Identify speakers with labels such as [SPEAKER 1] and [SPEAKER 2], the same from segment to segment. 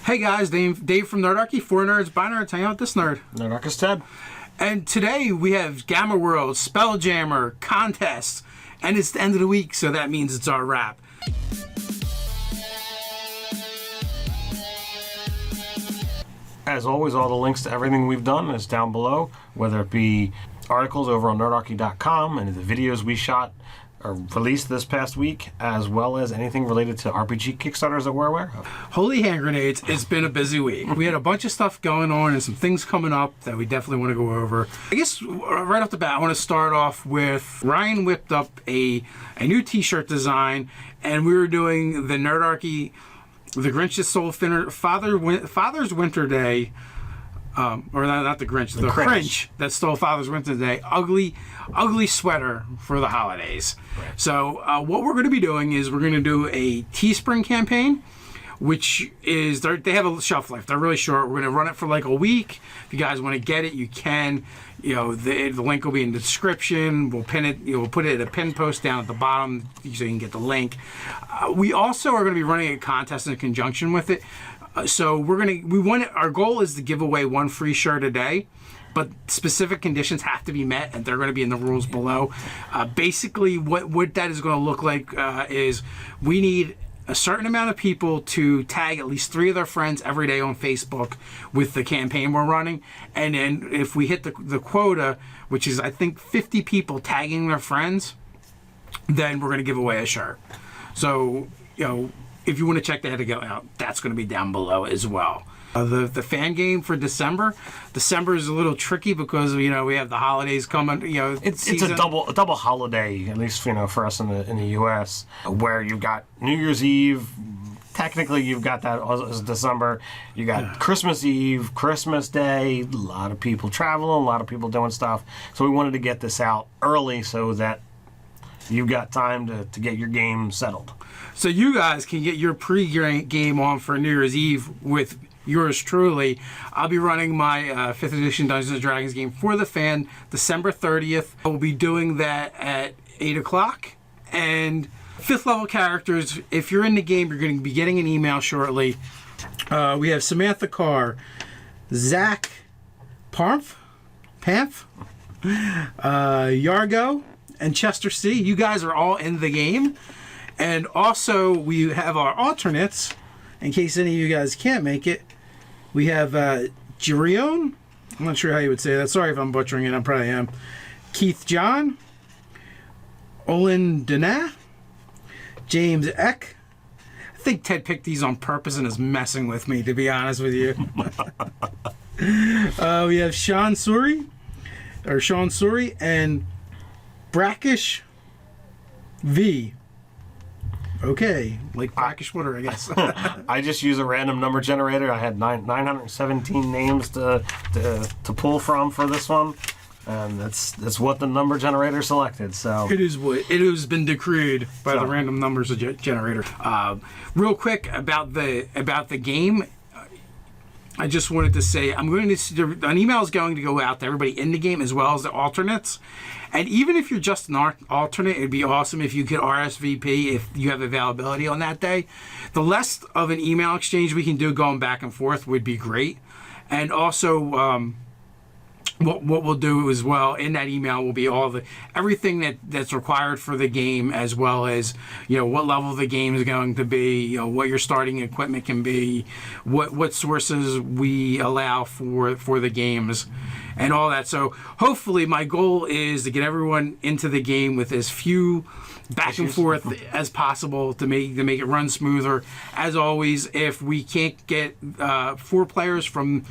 [SPEAKER 1] Hey guys, Dave from Nerdarchy, for nerds, by nerds, hang out with this nerd.
[SPEAKER 2] Nerdarchy's Ted.
[SPEAKER 1] And today we have GammaWorld, Spelljammer, contests, and it's the end of the week, so that means it's our wrap.
[SPEAKER 2] As always, all the links to everything we've done is down below, whether it be articles over on nerdarchy.com and the videos we shot or released this past week, as well as anything related to RPG Kickstarters that we're aware of.
[SPEAKER 1] Holy hand grenades, it's been a busy week. We had a bunch of stuff going on and some things coming up that we definitely want to go over. I guess right off the bat, I want to start off with Ryan whipped up a new t-shirt design, and we were doing the Nerdarchy, the Krinch that stole Father's Winter Day, or not the Grinch, the Krinch that stole Father's Winter Day. Ugly sweater for the holidays. Right. So what we're going to be doing is we're going to do a TeeSpring campaign, which is they have a shelf life. They're really short. We're going to run it for like a week. If you guys want to get it, you can. You know, the link will be in the description. We'll pin it. We'll put it at a pin post down at the bottom so you can get the link. We also are going to be running a contest in conjunction with it. So our goal is to give away one free shirt a day, but specific conditions have to be met, and they're going to be in the rules below. Basically, what that is going to look like is we need a certain amount of people to tag at least 3 of their friends every day on Facebook with the campaign we're running, and then if we hit the quota, which is I think 50 people tagging their friends, then we're going to give away a shirt. So, you know, if you want to check that out, that's going to be down below as well. The fan game for December is a little tricky because we have the holidays coming. It's
[SPEAKER 2] a double holiday, at least for us in the U.S., where you've got New Year's Eve. Technically, you've got that as December. You got Christmas Eve, Christmas Day. A lot of people traveling, a lot of people doing stuff. So we wanted to get this out early so that you've got time to get your game settled. So you guys can get your pre-game on for New Year's Eve with yours truly. I'll be running my 5th edition Dungeons & Dragons game for the fan December 30th. We'll be doing that at 8 o'clock. And 5th level characters, if you're in the game, you're going to be getting an email shortly. We have Samantha Carr, Zach Panth, Yargo, and Chester C. You guys are all in the game. And also, we have our alternates, in case any of you guys can't make it. We have Jirion. I'm not sure how you would say that. Sorry if I'm butchering it. I probably am. Keith John. Olin Dana. James Eck. I think Ted picked these on purpose and is messing with me, to be honest with you. We have Sean Suri, and Brackish V. Okay, like brackish water, I guess. I just use a random number generator. I had 917 names to pull from for this one, and that's what the number generator selected. So
[SPEAKER 1] it has been decreed by the random numbers generator. Real quick about the game. I just wanted to say an email is going to go out to everybody in the game as well as the alternates. And even if you're just an alternate, it'd be awesome if you could RSVP if you have availability on that day. The less of an email exchange we can do going back and forth would be great. And also, what we'll do as well in that email will be everything that's required for the game, as well as what level the game is going to be, what your starting equipment can be, what sources we allow for the games, and all that. So hopefully my goal is to get everyone into the game with as few back and forth as possible to make it run smoother. As always, if we can't get 4 players from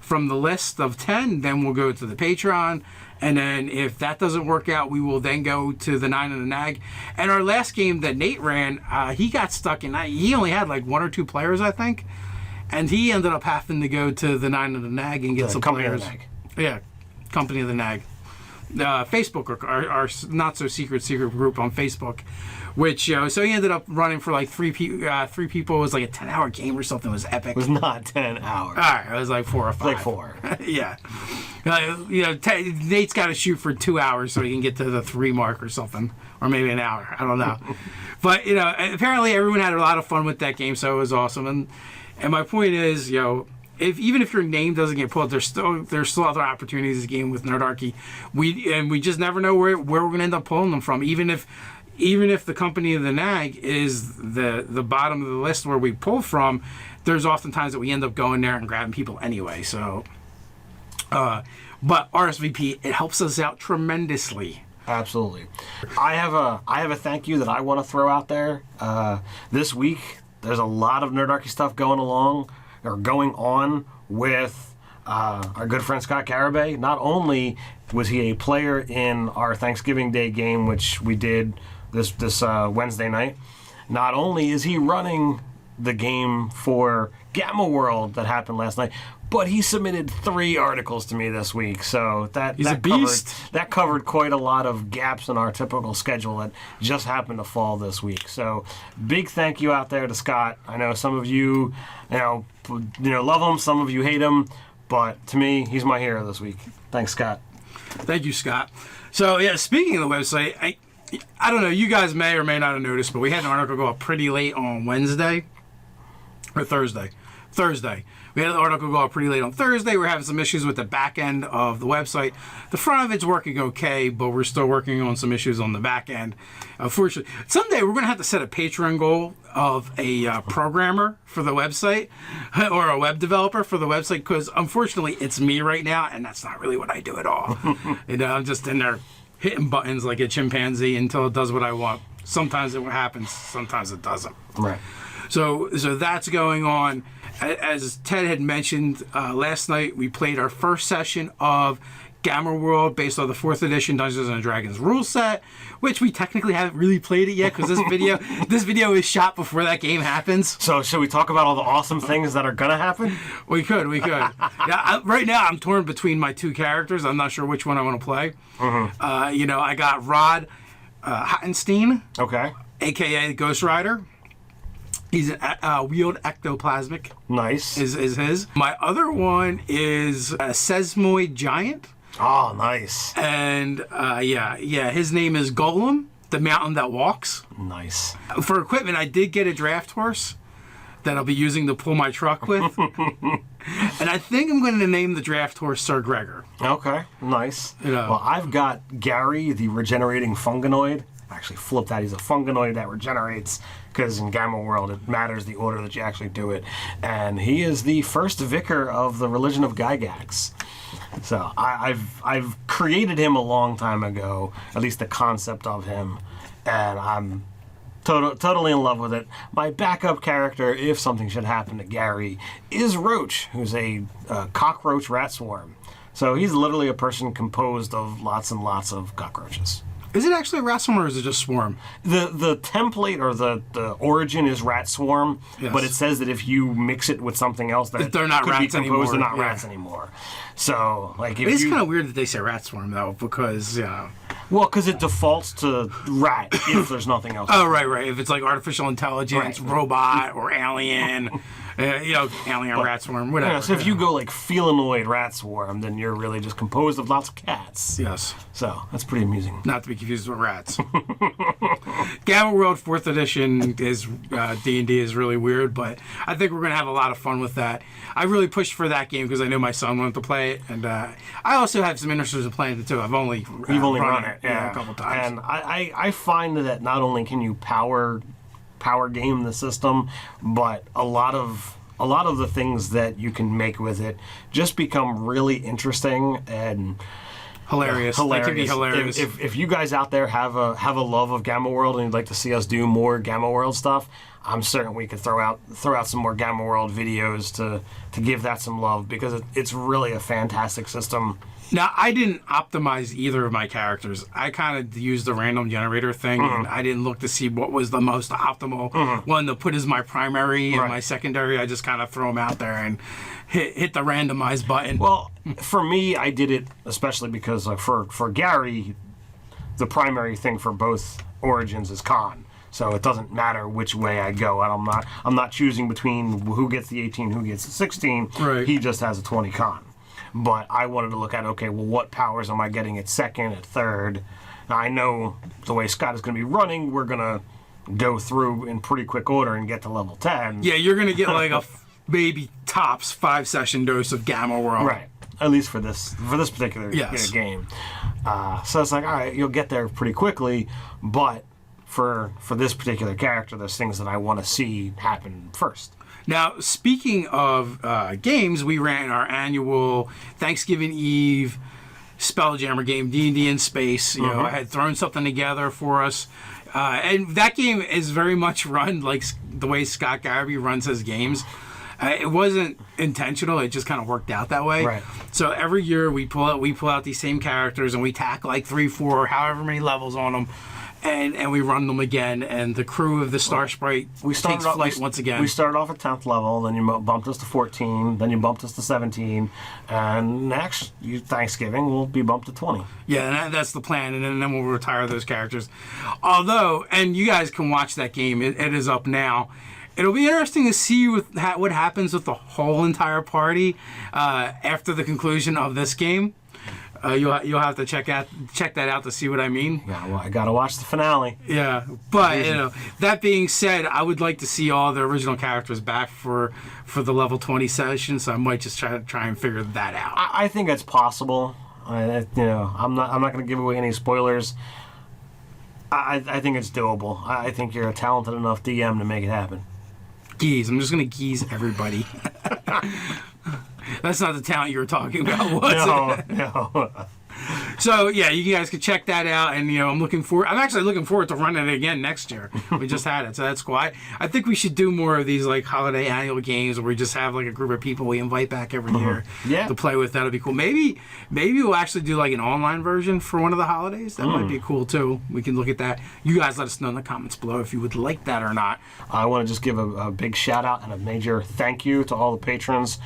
[SPEAKER 1] the list of 10, then we'll go to the Patreon, and then if that doesn't work out, we will then go to the 9 and the Nag. And our last game that Nate ran, he got stuck in. He only had like 1 or 2 players, I think, and he ended up having to go to the 9 and the Nag and get some players. Of the Nag. Yeah, Company of the Nag. Facebook, our not so secret group on Facebook, which so he ended up running for like 3 people. It was like a 10-hour game or something. It was epic.
[SPEAKER 2] It was not 10 hours.
[SPEAKER 1] All right, it was like 4 or 5.
[SPEAKER 2] Like 4.
[SPEAKER 1] Yeah. Nate's got to shoot for 2 hours so he can get to the 3 mark or something, or maybe an hour. I don't know. But apparently everyone had a lot of fun with that game, so it was awesome. And And my point is, even if your name doesn't get pulled, there's still other opportunities to game with Nerdarchy. We just never know where we're going to end up pulling them from. Even if the company of the NAG is the bottom of the list where we pull from, there's oftentimes that we end up going there and grabbing people anyway. So, but RSVP, it helps us out tremendously.
[SPEAKER 2] Absolutely. I have a thank you that I want to throw out there. This week, there's a lot of Nerdarchy stuff going on with our good friend Scott Garibay. Not only was he a player in our Thanksgiving Day game, which we did this Wednesday night, not only is he running the game for GammaWorld that happened last night, but he submitted 3 articles to me this week. So
[SPEAKER 1] He's a beast.
[SPEAKER 2] That covered quite a lot of gaps in our typical schedule that just happened to fall this week. So big thank you out there to Scott. I know some of you, love him, some of you hate him, but to me, he's my hero this week. Thanks, Scott.
[SPEAKER 1] Thank you, Scott. So yeah, speaking of the website, I don't know, you guys may or may not have noticed, but we had an article go up pretty late on Wednesday or Thursday. We had an article go up pretty late on Thursday. We're having some issues with the back end of the website. The front of it's working okay, but we're still working on some issues on the back end. Unfortunately, someday we're going to have to set a Patreon goal of a programmer for the website or a web developer for the website, because unfortunately it's me right now, and that's not really what I do at all. I'm just in there hitting buttons like a chimpanzee until it does what I want. Sometimes it happens, sometimes it doesn't.
[SPEAKER 2] Right.
[SPEAKER 1] So that's going on. As Ted had mentioned, last night we played our first session of GammaWorld based on the 4th edition Dungeons and Dragons rule set, which we technically haven't really played it yet because this video is shot before that game happens.
[SPEAKER 2] So should we talk about all the awesome things that are gonna happen?
[SPEAKER 1] We could. Yeah, right now I'm torn between my 2 characters. I'm not sure which one I want to play. Mm-hmm. I got Rod Hottenstein,
[SPEAKER 2] okay,
[SPEAKER 1] aka Ghost Rider. He's an wield ectoplasmic.
[SPEAKER 2] Nice.
[SPEAKER 1] Is his. My other one is a Seismoid Giant.
[SPEAKER 2] Oh, nice.
[SPEAKER 1] And his name is Golem, the mountain that walks.
[SPEAKER 2] Nice.
[SPEAKER 1] For equipment, I did get a draft horse that I'll be using to pull my truck with. And I think I'm going to name the draft horse Sir Gregor.
[SPEAKER 2] Okay, nice. Well, I've got Gary, the regenerating funganoid. Actually flip that. He's a funganoid that regenerates, because in GammaWorld it matters the order that you actually do it. And he is the first vicar of the religion of Gygax. So I've created him a long time ago, at least the concept of him, and I'm totally in love with it. My backup character, if something should happen to Gary, is Roach, who's a cockroach rat swarm. So he's literally a person composed of lots and lots of cockroaches.
[SPEAKER 1] Is it actually a rat swarm or is it just swarm?
[SPEAKER 2] The template or the origin is rat swarm,
[SPEAKER 1] yes.
[SPEAKER 2] But it says that if you mix it with something else that
[SPEAKER 1] they're not
[SPEAKER 2] could
[SPEAKER 1] rats
[SPEAKER 2] be composed,
[SPEAKER 1] anymore.
[SPEAKER 2] they're not rats anymore. So like if
[SPEAKER 1] it's kind of weird that they say rat swarm though, because
[SPEAKER 2] well, because it defaults to rat if there's nothing else.
[SPEAKER 1] Oh, right. If it's like artificial intelligence, right. Robot, or alien, alien rat swarm, whatever.
[SPEAKER 2] Yeah, so if you go like felinoid rat swarm, then you're really just composed of lots of cats.
[SPEAKER 1] Yes.
[SPEAKER 2] So that's pretty amusing.
[SPEAKER 1] Not to be confused with rats. GammaWorld 4th edition is D&D is really weird, but I think we're going to have a lot of fun with that. I really pushed for that game because I knew my son wanted to play it, and I also have some interest in playing it too. You've only run it
[SPEAKER 2] a
[SPEAKER 1] couple times.
[SPEAKER 2] And I find that not only can you power game the system, but a lot of the things that you can make with it just become really interesting and
[SPEAKER 1] hilarious. They can be hilarious.
[SPEAKER 2] If you guys out there have a love of GammaWorld and you'd like to see us do more GammaWorld stuff, I'm certain we could throw out some more GammaWorld videos to give that some love, because it's really a fantastic system.
[SPEAKER 1] Now, I didn't optimize either of my characters. I kind of used the random generator thing, and I didn't look to see what was the most optimal one to put as my primary and my secondary. I just kind of throw them out there and hit the randomize button.
[SPEAKER 2] Well, for me, I did it especially because for Gary, the primary thing for both origins is con. So it doesn't matter which way I go. And I'm not choosing between who gets the 18, who gets the 16.
[SPEAKER 1] Right.
[SPEAKER 2] He just has a 20 con. But I wanted to look at, okay, well, what powers am I getting at second, at third? Now, I know the way Scott is going to be running, we're going to go through in pretty quick order and get to level 10.
[SPEAKER 1] Yeah, you're going to get like maybe tops 5-session dose of GammaWorld.
[SPEAKER 2] Right. At least for this particular game. So it's like, all right, you'll get there pretty quickly, but for this particular character, there's things that I want to see happen first.
[SPEAKER 1] Now, speaking of games, we ran our annual Thanksgiving Eve Spelljammer game, D&D in Space. You know, I had thrown something together for us. And that game is very much run like the way Scott Garrity runs his games. It wasn't intentional; it just kind of worked out that way.
[SPEAKER 2] Right.
[SPEAKER 1] So every year we pull out these same characters and we tack like 3, 4, however many levels on them, and we run them again. And the crew of the Star Sprite takes flight once again.
[SPEAKER 2] We started off at 10th level, then you bumped us to 14, then you bumped us to 17, and next Thanksgiving we'll be bumped to 20.
[SPEAKER 1] Yeah, and that's the plan, and then we'll retire those characters. Although, and you guys can watch that game; it is up now. It'll be interesting to see what happens with the whole entire party after the conclusion of this game. You'll have to check that out to see what I mean.
[SPEAKER 2] Yeah, well, I gotta watch the finale.
[SPEAKER 1] Yeah, but that being said, I would like to see all the original characters back for the level 20 session. So I might just try and figure that out.
[SPEAKER 2] I think it's possible. I'm not gonna give away any spoilers. I think it's doable. I think you're a talented enough DM to make it happen.
[SPEAKER 1] Geese. I'm just going to geese everybody. That's not the talent you were talking about, was it?
[SPEAKER 2] No.
[SPEAKER 1] So, yeah, you guys can check that out. And, I'm actually looking forward to running it again next year. We just had it, so that's cool. I think we should do more of these, like, holiday annual games where we just have, like, a group of people we invite back every year to play with. That'll be cool. Maybe we'll actually do, like, an online version for one of the holidays. That might be cool, too. We can look at that. You guys let us know in the comments below if you would like that or not.
[SPEAKER 2] I want to just give a big shout-out and a major thank you to all the patrons.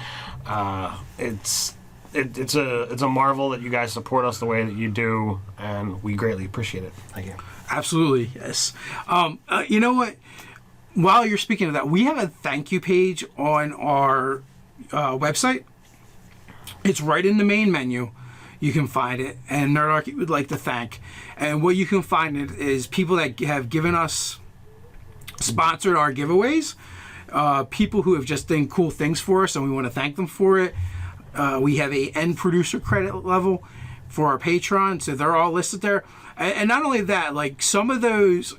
[SPEAKER 2] It's a marvel that you guys support us the way that you do, and we greatly appreciate it. Thank you.
[SPEAKER 1] Absolutely, yes. You know what? While you're speaking of that, we have a thank you page on our website. It's right in the main menu. You can find it, and Nerdarchy would like to thank. And what you can find it is people that have given us, sponsored our giveaways, people who have just done cool things for us, and we want to thank them for it. We have a end producer credit level for our Patreon, so they're all listed there. And not only that, like some of those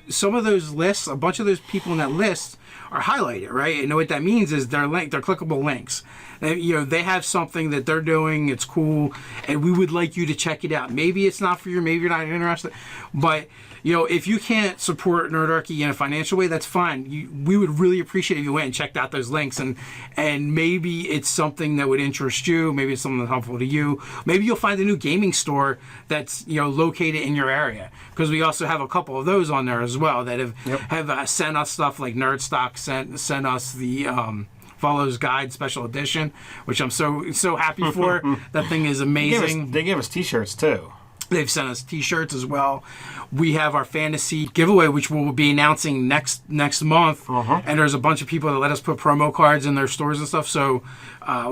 [SPEAKER 1] lists, a bunch of those people in that list are highlighted, right? And what that means is they're clickable links. And, they have something that they're doing, it's cool, and we would like you to check it out. Maybe it's not for you, maybe you're not interested, but if you can't support Nerdarchy in a financial way, that's fine. We would really appreciate if you went and checked out those links, and maybe it's something that would interest you. Maybe it's something that's helpful to you. Maybe you'll find a new gaming store that's located in your area, because we also have a couple of those on there as well that have sent us stuff, like Nerdstock sent us the Follows Guide Special Edition, which I'm so happy for. That thing is amazing.
[SPEAKER 2] They gave us t-shirts too.
[SPEAKER 1] They've sent us t-shirts as well. We have our fantasy giveaway, which we'll be announcing next month. And there's a bunch of people that let us put promo cards in their stores and stuff. So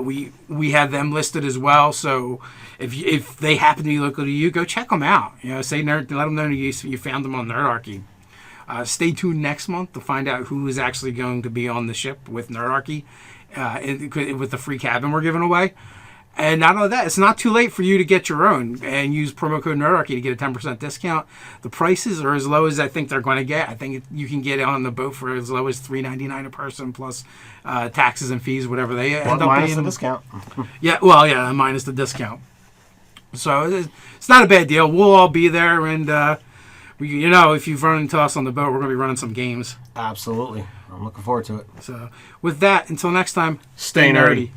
[SPEAKER 1] we have them listed as well. So if they happen to be local to you, go check them out. Let them know you found them on Nerdarchy. Stay tuned next month to find out who is actually going to be on the ship with Nerdarchy with the free cabin we're giving away. And not only that, it's not too late for you to get your own and use promo code Nerdarchy to get a 10% discount. The prices are as low as I think they're going to get. I think you can get on the boat for as low as $3.99 a person plus taxes and fees, whatever they end up
[SPEAKER 2] minus
[SPEAKER 1] being.
[SPEAKER 2] The discount.
[SPEAKER 1] Minus the discount. So it's not a bad deal. We'll all be there, and if you've run into us on the boat, we're going to be running some games.
[SPEAKER 2] Absolutely. I'm looking forward to it.
[SPEAKER 1] So with that, until next time,
[SPEAKER 2] stay nerdy.